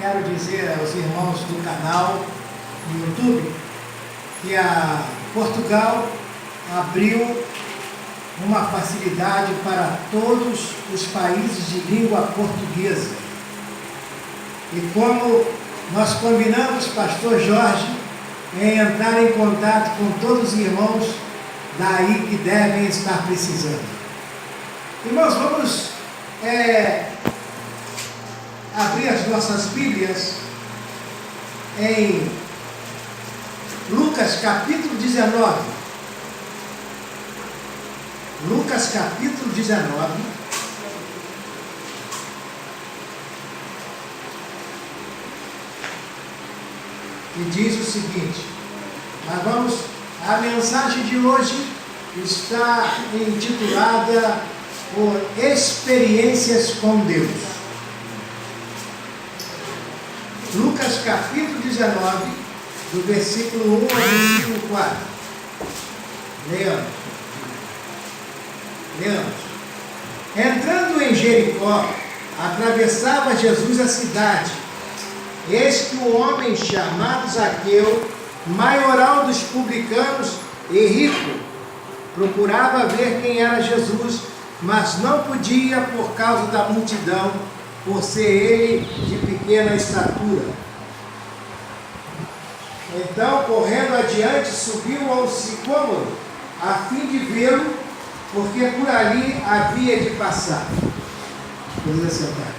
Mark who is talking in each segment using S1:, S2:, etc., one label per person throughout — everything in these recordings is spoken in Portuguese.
S1: quero dizer aos irmãos do canal no YouTube que a Portugal abriu uma facilidade para todos os países de língua portuguesa. E como nós combinamos, pastor Jorge, em entrar em contato com todos os irmãos daí que devem estar precisando. Irmãos, vamos abrir as nossas Bíblias em Lucas capítulo 19. Lucas capítulo 19. E diz o seguinte, a mensagem de hoje está intitulada por Experiências com Deus. Lucas capítulo 19, do versículo 1 ao versículo 4. Leamos. Entrando em Jericó, atravessava Jesus a cidade. Eis que um homem chamado Zaqueu, maioral dos publicanos e rico, procurava ver quem era Jesus, mas não podia por causa da multidão, por ser ele de pequena estatura. Então, correndo adiante, subiu ao sicômoro, a fim de vê-lo, porque por ali havia de passar. Vamos sentar.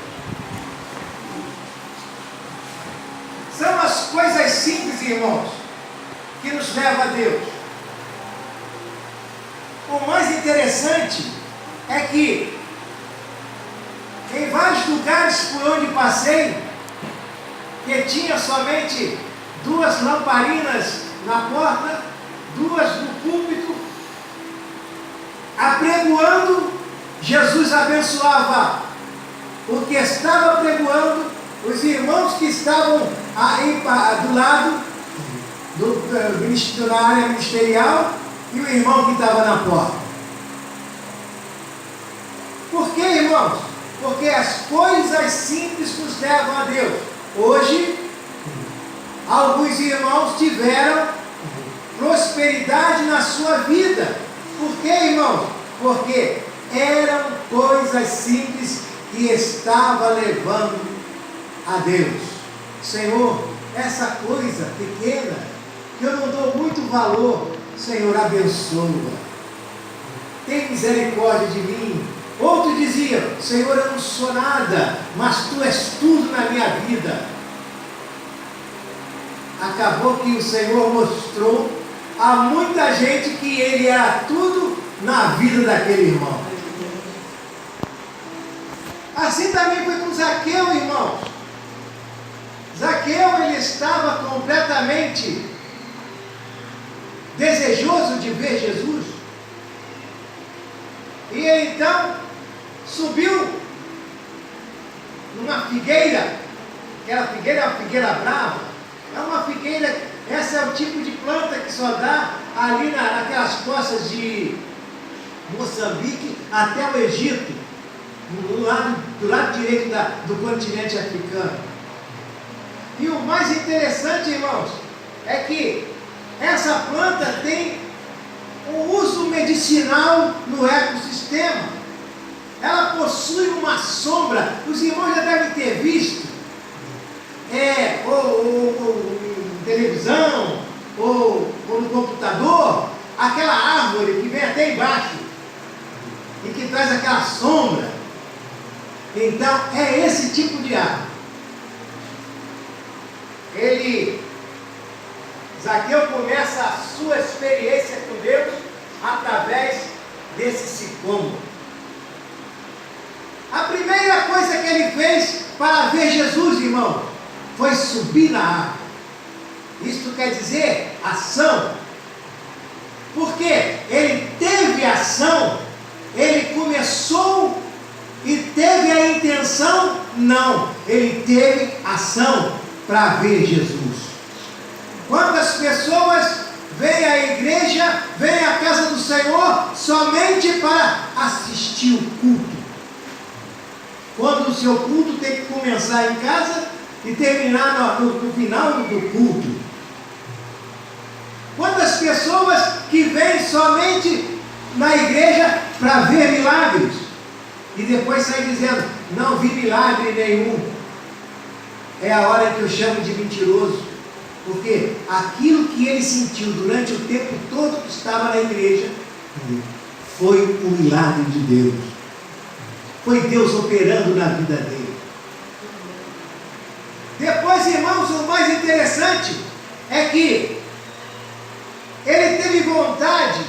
S1: São as coisas simples, irmãos, que nos levam a Deus. O mais interessante é que em vários lugares por onde passei, que tinha somente 2 lamparinas na porta, 2 no púlpito, apregoando, Jesus abençoava o que estava apregoando, os irmãos que estavam aí do lado da área ministerial e o irmão que estava na porta. Por que, irmãos? Porque as coisas simples nos levam a Deus. Hoje, alguns irmãos tiveram prosperidade na sua vida. Por que, irmãos? Porque eram coisas simples que estava levando a Deus. Senhor, essa coisa pequena, que eu não dou muito valor, Senhor, abençoa. Tem misericórdia de mim. Outro dizia, Senhor, eu não sou nada, mas Tu és tudo na minha vida. Acabou que o Senhor mostrou a muita gente que Ele era tudo na vida daquele irmão. Assim também foi com Zaqueu, irmãos. Zaqueu, ele estava completamente desejoso de ver Jesus. E ele então subiu numa figueira. Aquela figueira é uma figueira brava. É uma figueira, essa é o tipo de planta que só dá ali naquelas costas de Moçambique até o Egito, do lado direito do continente africano. E o mais interessante, irmãos, é que essa planta tem um uso medicinal no ecossistema. Ela possui uma sombra. Os irmãos já devem ter visto, ou em televisão, ou no computador, aquela árvore que vem até embaixo e que traz aquela sombra. Então, é esse tipo de árvore. Zaqueu começa a sua experiência com Deus através desse sicômoro. A primeira coisa que ele fez para ver Jesus, irmão, foi subir na árvore. Isto quer dizer ação. Porque ele teve ação, ele começou e teve a intenção? Não, ele teve ação para ver Jesus. Quantas pessoas vêm à igreja, vêm à casa do Senhor somente para assistir o culto? Quando o seu culto tem que começar em casa, e terminar no final do culto. Quantas pessoas que vêm somente na igreja para ver milagres e depois saem dizendo, não vi milagre nenhum. É a hora que eu chamo de mentiroso, porque aquilo que ele sentiu durante o tempo todo que estava na igreja foi um milagre de Deus. Foi Deus operando na vida dele. Depois, irmãos, o mais interessante é que ele teve vontade,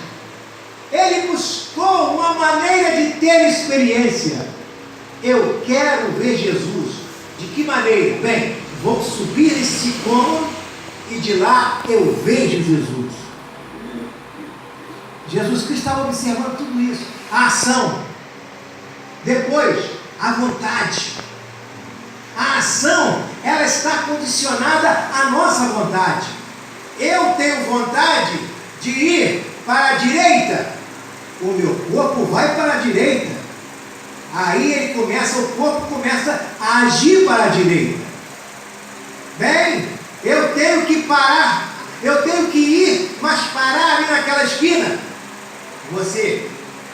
S1: ele buscou uma maneira de ter experiência. Eu quero ver Jesus. De que maneira? Bem, vou subir esse cômodo e de lá eu vejo Jesus. Jesus Cristo estava observando tudo isso. A ação. Depois, a vontade. A ação, ela está condicionada à nossa vontade. Eu tenho vontade de ir para a direita. O meu corpo vai para a direita. Aí o corpo começa a agir para a direita. Bem, eu tenho que parar, eu tenho que ir, mas parar ali naquela esquina. Você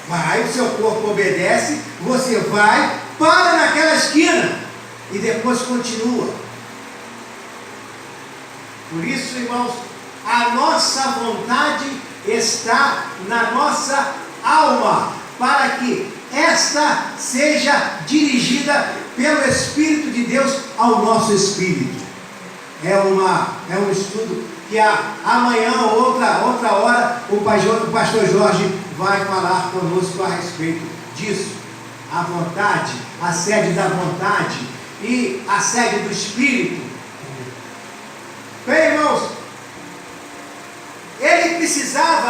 S1: vai, o seu corpo obedece, você vai, para naquela esquina e depois continua. Por isso, irmãos, a nossa vontade está na nossa alma, para que esta seja dirigida pelo Espírito de Deus ao nosso espírito. É um estudo que amanhã ou outra hora o pastor Jorge vai falar conosco a respeito disso. A vontade, a sede da vontade e a sede do Espírito. Bem, irmãos,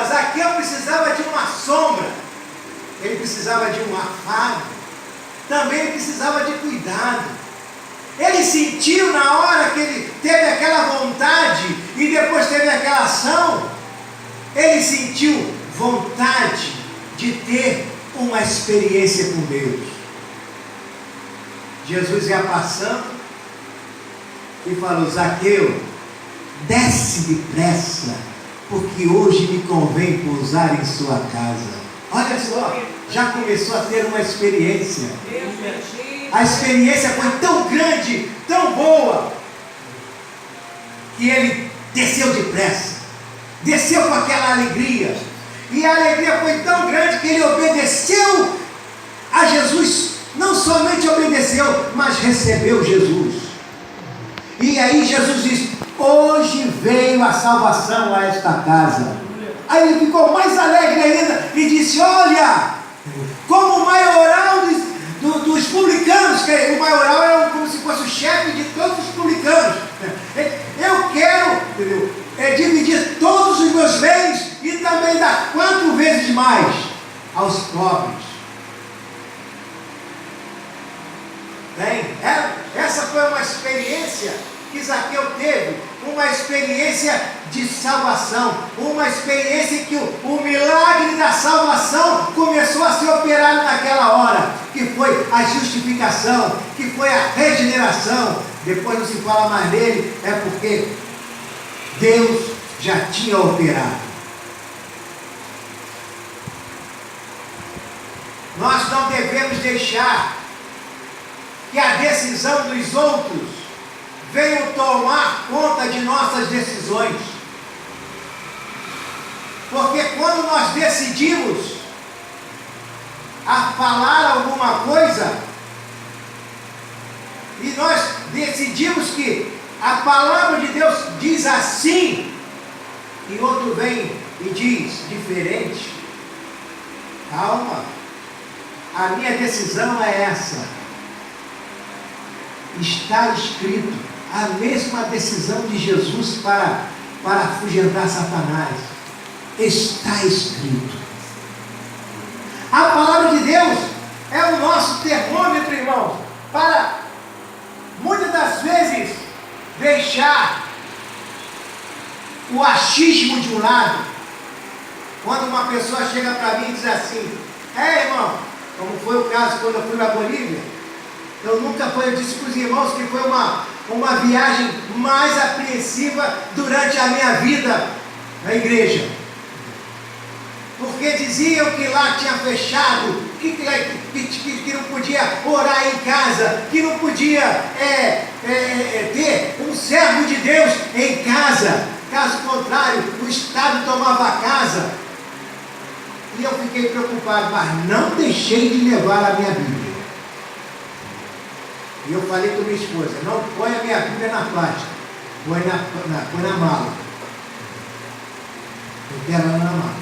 S1: Zaqueu precisava de uma sombra, ele precisava de um afago, também ele precisava de cuidado. Ele sentiu na hora que ele teve aquela vontade e depois teve aquela ação, ele sentiu vontade de ter uma experiência com Deus. Jesus ia passando e falou: Zaqueu, desce depressa, porque hoje me convém pousar em sua casa. Olha só, já começou a ter uma experiência. A experiência foi tão grande, tão boa, que ele desceu depressa, desceu com aquela alegria, e a alegria foi tão grande que ele obedeceu a Jesus. Não somente obedeceu, mas recebeu Jesus. E aí Jesus disse: hoje veio a salvação a esta casa. Aí ele ficou mais alegre ainda e disse: olha, como o maioral dos publicanos, que o maioral era como se fosse o chefe de todos os publicanos, eu quero, dividir todos os meus bens e também dar 4 vezes mais aos pobres. Bem, essa foi uma experiência que Zaqueu teve, uma experiência de salvação, uma experiência que o milagre da salvação começou a ser operado naquela hora, que foi a justificação, que foi a regeneração. Depois não se fala mais dele, é porque Deus já tinha operado. Nós não devemos deixar que a decisão dos outros venham tomar conta de nossas decisões. Porque quando nós decidimos a falar alguma coisa, e nós decidimos que a palavra de Deus diz assim, e outro vem e diz diferente, calma, a minha decisão é essa. Está escrito a mesma decisão de Jesus para afugentar Satanás. Está escrito. A palavra de Deus é o nosso termômetro, irmãos, para muitas das vezes deixar o achismo de um lado. Quando uma pessoa chega para mim e diz assim: irmão, como foi o caso quando eu fui na Bolívia, eu disse para os irmãos que foi uma uma viagem mais apreensiva durante a minha vida na igreja. Porque diziam que lá tinha fechado, que não podia orar em casa, que não podia ter um servo de Deus em casa. Caso contrário, o Estado tomava a casa. E eu fiquei preocupado, mas não deixei de levar a minha Bíblia. E eu falei com minha esposa, não põe a minha Bíblia na plástica, põe na mala. Eu quero ela na mala.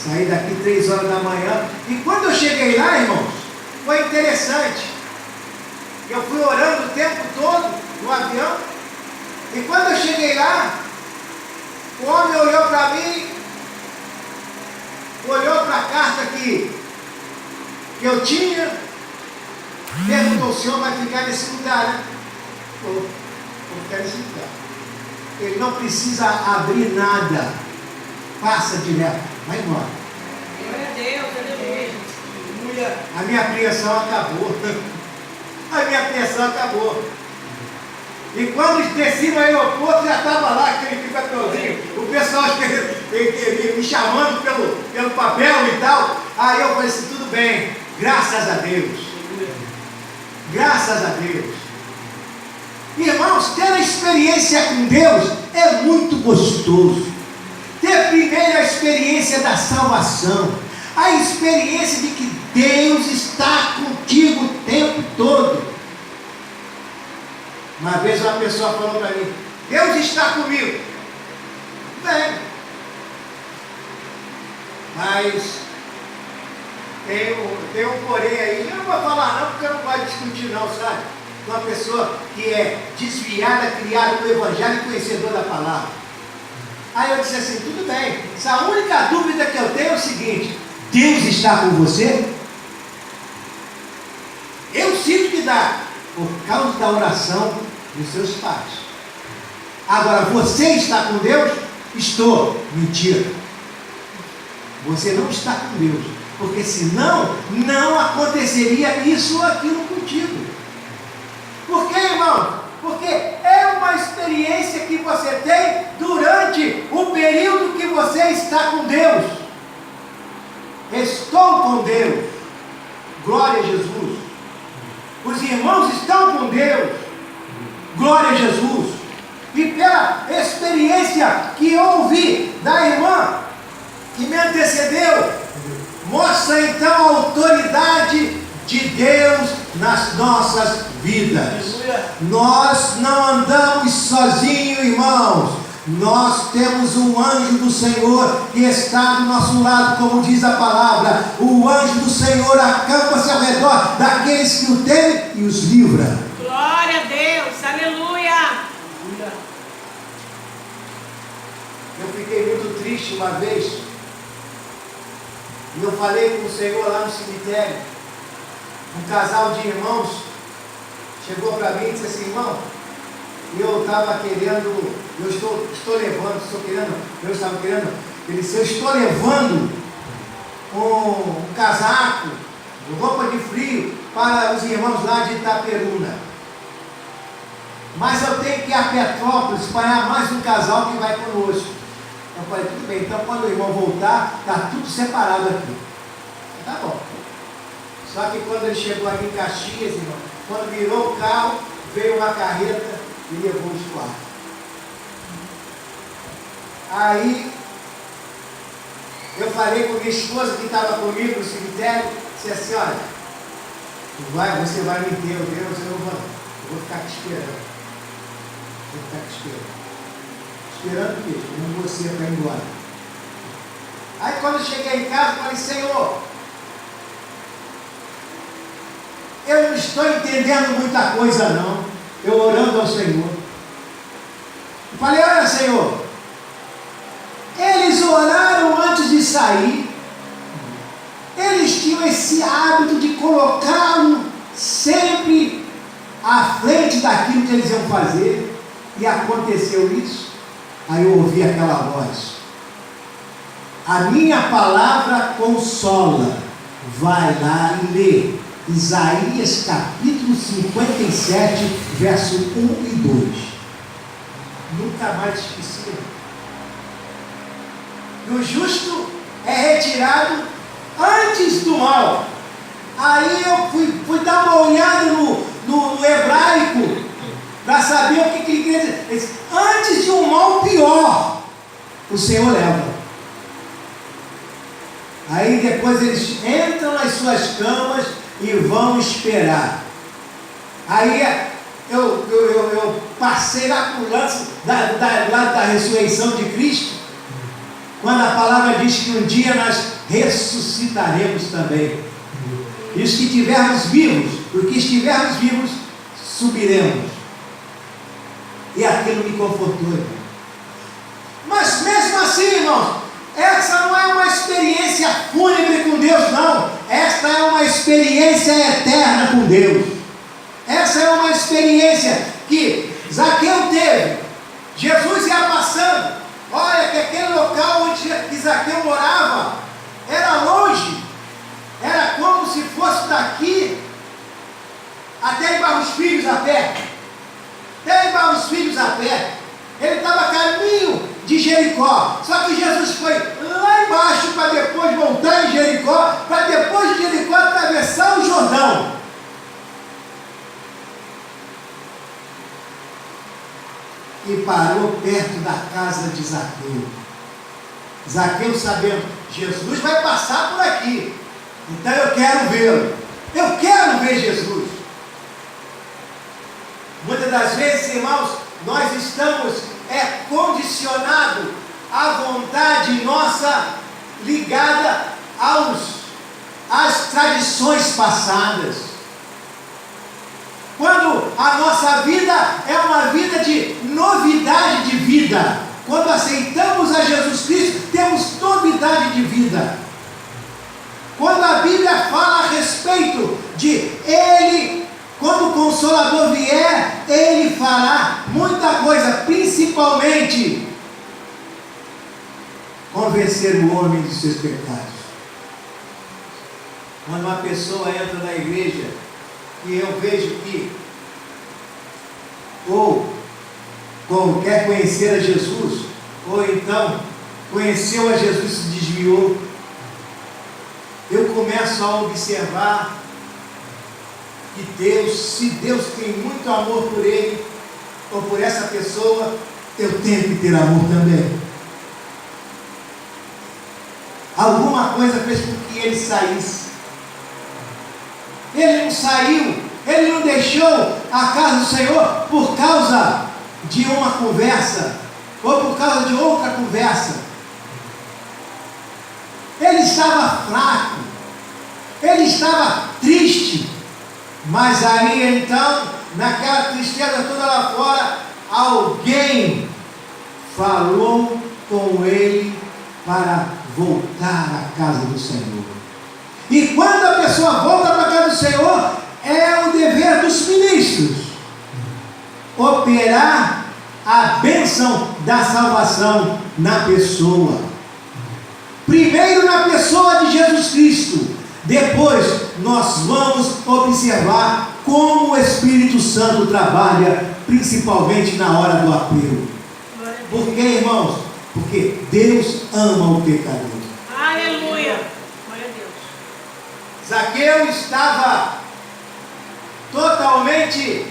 S1: Saí daqui 3 horas da manhã. E quando eu cheguei lá, irmãos, foi interessante. Eu fui orando o tempo todo no avião. E quando eu cheguei lá, o homem olhou para mim, olhou para a carta que eu tinha, perguntou: o senhor vai ficar nesse lugar, né? Vou ficar nesse lugar. Ele não precisa abrir nada. Passa direto, vai embora.
S2: Glória a Deus, aleluia.
S1: A minha apreensão acabou. A minha apreensão acabou. E quando desci no aeroporto, já estava lá aquele papelzinho, o pessoal me chamando pelo papel e tal. Aí eu falei assim: tudo bem, graças a Deus. Graças a Deus. Irmãos, ter a experiência com Deus é muito gostoso. Ter primeiro a experiência da salvação, a experiência de que Deus está contigo o tempo todo. Uma vez uma pessoa falou para mim: Deus está comigo. Bem, mas tem um porém aí. Eu não vou falar não, porque eu não gosto de discutir não, sabe? Uma pessoa que é desviada, criada no Evangelho e conhecedor da palavra. Aí eu disse assim: tudo bem, a única dúvida que eu tenho é o seguinte: Deus está com você? Eu sinto que dá, por causa da oração dos seus pais. Agora, você está com Deus? Estou. Mentira. Você não está com Deus, porque senão não aconteceria isso ou aquilo contigo. Por quê, irmão? Porque é uma experiência que você tem durante o período que você está com Deus. Estou com Deus. Glória a Jesus. Os irmãos estão com Deus. Glória a Jesus. E pela experiência que eu ouvi da irmã que me antecedeu, mostra então a autoridade de Deus nas nossas vidas. Nós não andamos sozinhos, irmãos. Nós temos um anjo do Senhor que está do nosso lado, como diz a palavra. O anjo do Senhor acampa-se ao redor daqueles que o temem e os livra.
S2: Glória a Deus, aleluia.
S1: Eu fiquei muito triste uma vez, e eu falei com o Senhor lá no cemitério. Um casal de irmãos chegou para mim e disse assim: irmão, eu estava querendo, eu estou levando, ele disse: eu estou levando um casaco, roupa de frio para os irmãos lá de Itaperuna. Mas eu tenho que ir a Petrópolis para mais um casal que vai conosco. Eu falei: tudo bem, então quando o irmão voltar, está tudo separado aqui. Tá bom. Só que quando ele chegou aqui em Caxias, irmão, quando virou o carro, veio uma carreta e levou os quartos. Aí eu falei com minha esposa que estava comigo no cemitério, disse assim: olha, você vai me ter, eu não vou, eu vou ficar aqui esperando. Vou ficar aqui esperando. Esperando o quê? Esperando você para ir embora. Aí quando eu cheguei em casa, eu falei: Senhor, eu não estou entendendo muita coisa não. Eu orando ao Senhor. Eu falei: olha, Senhor, eles oraram antes de sair. Eles tinham esse hábito de colocá-lo sempre à frente daquilo que eles iam fazer. E aconteceu isso. Aí eu ouvi aquela voz: a minha palavra consola. Vai lá e lê. Isaías capítulo 57, verso 1 e 2. Nunca mais esqueci. E o justo é retirado antes do mal. Aí eu fui dar uma olhada no hebraico para saber o que ele queria dizer. Ele disse, antes de um mal pior, o Senhor leva. Aí depois eles entram nas suas camas e vão esperar. Aí eu passei lá por lance da ressurreição de Cristo, quando a palavra diz que um dia nós ressuscitaremos também. E os que estivermos vivos, porque estivermos vivos, subiremos. E aquilo me confortou, irmão. Mas mesmo assim, irmãos, essa não é uma experiência fúnebre com Deus, não. Esta é uma experiência eterna com Deus. Essa é uma experiência que Zaqueu teve. Jesus ia passando. Olha que aquele local onde Zaqueu morava era longe. Era como se fosse daqui até em Barros Filhos a pé. Até em Barros Filhos a pé. Ele estava a caminho de Jericó. Só que Jesus foi lá embaixo para depois voltar em Jericó, para depois de Jericó atravessar o Jordão. E parou perto da casa de Zaqueu. Zaqueu sabendo, Jesus vai passar por aqui. Então eu quero vê-lo. Eu quero ver Jesus. Muitas das vezes, irmãos, nós estamos condicionados à vontade nossa ligada às tradições passadas. Quando a nossa vida é uma vida de novidade de vida, quando aceitamos a Jesus Cristo, temos novidade de vida. Quando a Bíblia fala a respeito de Ele, quando o Consolador vier, Ele fará muita coisa, principalmente convencer o homem dos seus pecados. Quando uma pessoa entra na igreja e eu vejo que ou quer conhecer a Jesus, ou então conheceu a Jesus e se desviou, eu começo a observar que Deus, se Deus tem muito amor por ele, ou por essa pessoa, eu tenho que ter amor também. Alguma coisa fez com que ele saísse. Ele não saiu, ele não deixou a casa do Senhor por causa de uma conversa, ou por causa de outra conversa. Ele estava fraco, ele estava triste, mas aí então, naquela tristeza toda lá fora, alguém falou com ele para voltar à casa do Senhor. E quando a pessoa volta para a casa do Senhor, é o dever dos ministros operar a bênção da salvação na pessoa. Primeiro na pessoa de Jesus Cristo, depois nós vamos observar como o Espírito Santo trabalha, principalmente na hora do apelo. Por quê, irmãos? Porque Deus ama o pecador.
S2: Aleluia. Glória a Deus.
S1: Zaqueu estava totalmente,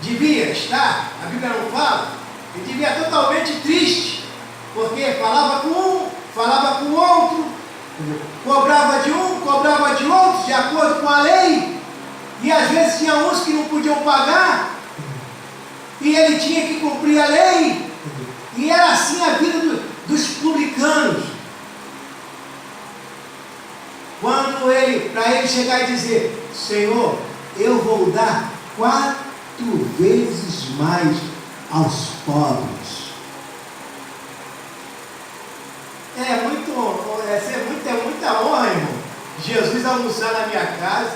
S1: devia estar, a Bíblia não fala, ele devia totalmente triste, porque falava com um, falava com o outro, cobrava de um, cobrava de outro, de acordo com a lei, e às vezes tinha uns que não podiam pagar, e ele tinha que cumprir a lei, e era assim a vida dos publicanos. Quando para ele chegar e dizer, Senhor, eu vou dar 4 vezes mais aos pobres. É muita honra, irmão. Jesus almoçar na minha casa,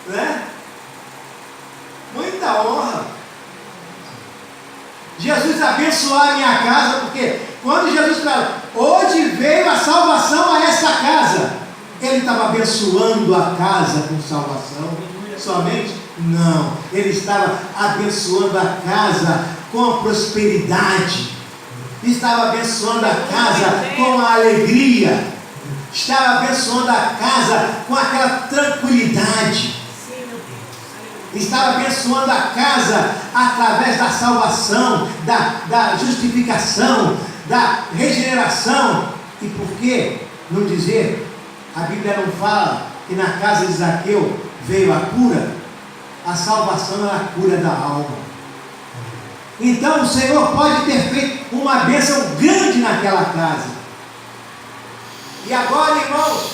S1: né? Muita honra. Jesus abençoar a minha casa, porque quando Jesus fala, hoje veio a salvação a essa casa, Ele estava abençoando a casa com salvação somente? Não, ele estava abençoando a casa com a prosperidade, estava abençoando a casa com a alegria, estava abençoando a casa com aquela tranquilidade, estava abençoando a casa através da salvação, da justificação, da regeneração. E por que não dizer? A Bíblia não fala que na casa de Zaqueu veio a cura? A salvação é a cura da alma. Então o Senhor pode ter feito uma bênção grande naquela casa. E agora, irmãos,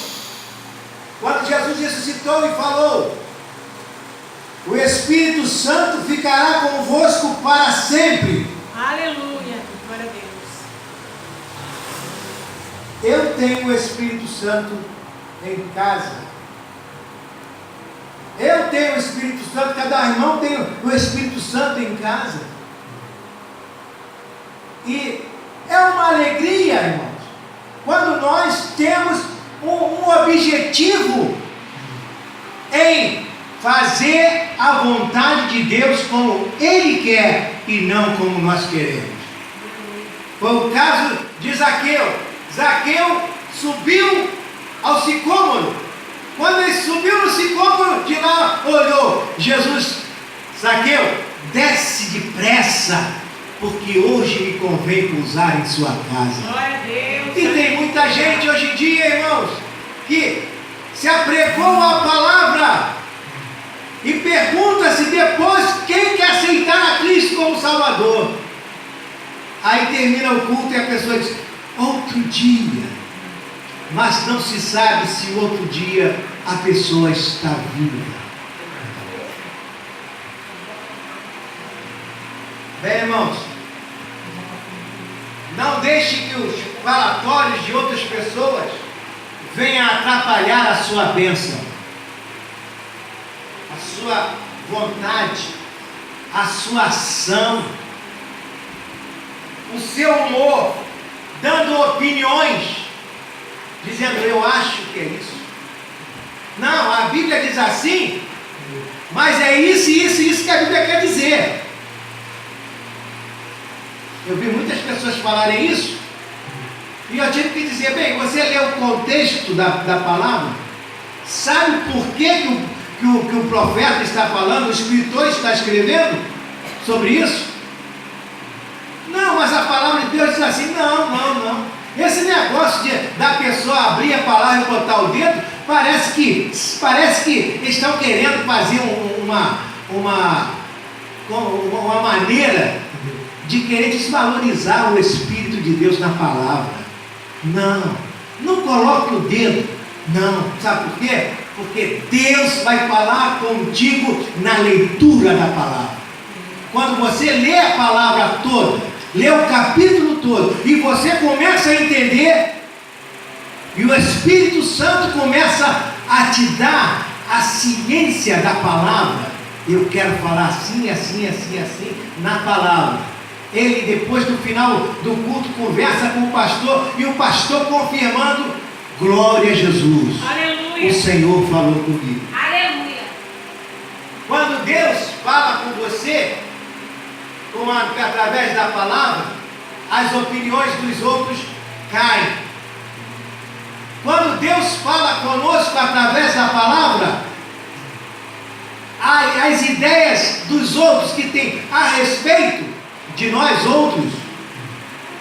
S1: quando Jesus ressuscitou e falou: o Espírito Santo ficará convosco para sempre.
S2: Aleluia, glória a Deus.
S1: Eu tenho o Espírito Santo em casa. Eu tenho o Espírito Santo, cada irmão tem o Espírito Santo em casa. E é uma alegria, irmãos, quando nós temos um objetivo em fazer a vontade de Deus como Ele quer e não como nós queremos. Foi o caso de Zaqueu. Zaqueu subiu ao sicômoro. Quando ele subiu no sicômoro, de lá olhou Jesus: Zaqueu, desce depressa, porque hoje me convém pousar em sua casa.
S2: Glória a Deus.
S1: E tem muita gente hoje em dia, irmãos, que se apregou a palavra e pergunta-se depois quem quer aceitar a Cristo como Salvador. Aí termina o culto e a pessoa diz: outro dia. Mas não se sabe se outro dia a pessoa está viva. Bem, irmãos, não deixe que os falatórios de outras pessoas venham atrapalhar a sua bênção, a sua vontade, a sua ação, o seu humor, dando opiniões, dizendo: eu acho que é isso. Não, a Bíblia diz assim, mas é isso que a Bíblia quer dizer. Eu vi muitas pessoas falarem isso, e eu tive que dizer: bem, você lê o contexto da palavra, sabe por que o profeta está falando, o escritor está escrevendo sobre isso? Não, mas a palavra de Deus diz assim: não. Esse negócio da pessoa abrir a palavra e botar o dedo, parece que estão querendo fazer uma maneira de querer desvalorizar o Espírito de Deus na palavra. Não coloque o dedo. Não, sabe por quê? Porque Deus vai falar contigo na leitura da palavra. Quando você lê a palavra toda, lê o capítulo todo, e você começa a entender, e o Espírito Santo começa a te dar a ciência da palavra. Eu quero falar assim, na palavra. Ele, depois do final do culto, conversa com o pastor, e o pastor confirmando: glória a Jesus.
S2: Aleluia.
S1: O Senhor falou comigo.
S2: Aleluia.
S1: Quando Deus fala com você, através da palavra, as opiniões dos outros caem. Quando Deus fala conosco através da palavra, as ideias dos outros que tem a respeito de nós outros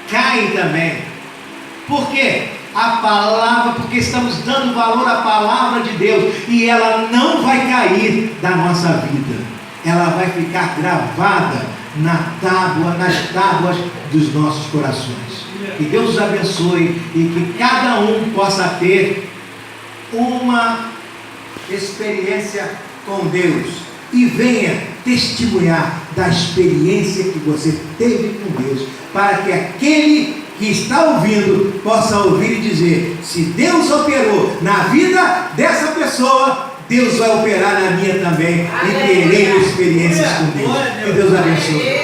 S1: caem também. Por quê? Porque estamos dando valor à palavra de Deus, e ela não vai cair da nossa vida, ela vai ficar gravada nas tábuas dos nossos corações. Que Deus os abençoe e que cada um possa ter uma experiência com Deus e venha testemunhar da experiência que você teve com Deus, para que aquele que está ouvindo possa ouvir e dizer: se Deus operou na vida dessa pessoa, Deus vai operar na minha também. E terei experiências com Deus. Que Deus abençoe.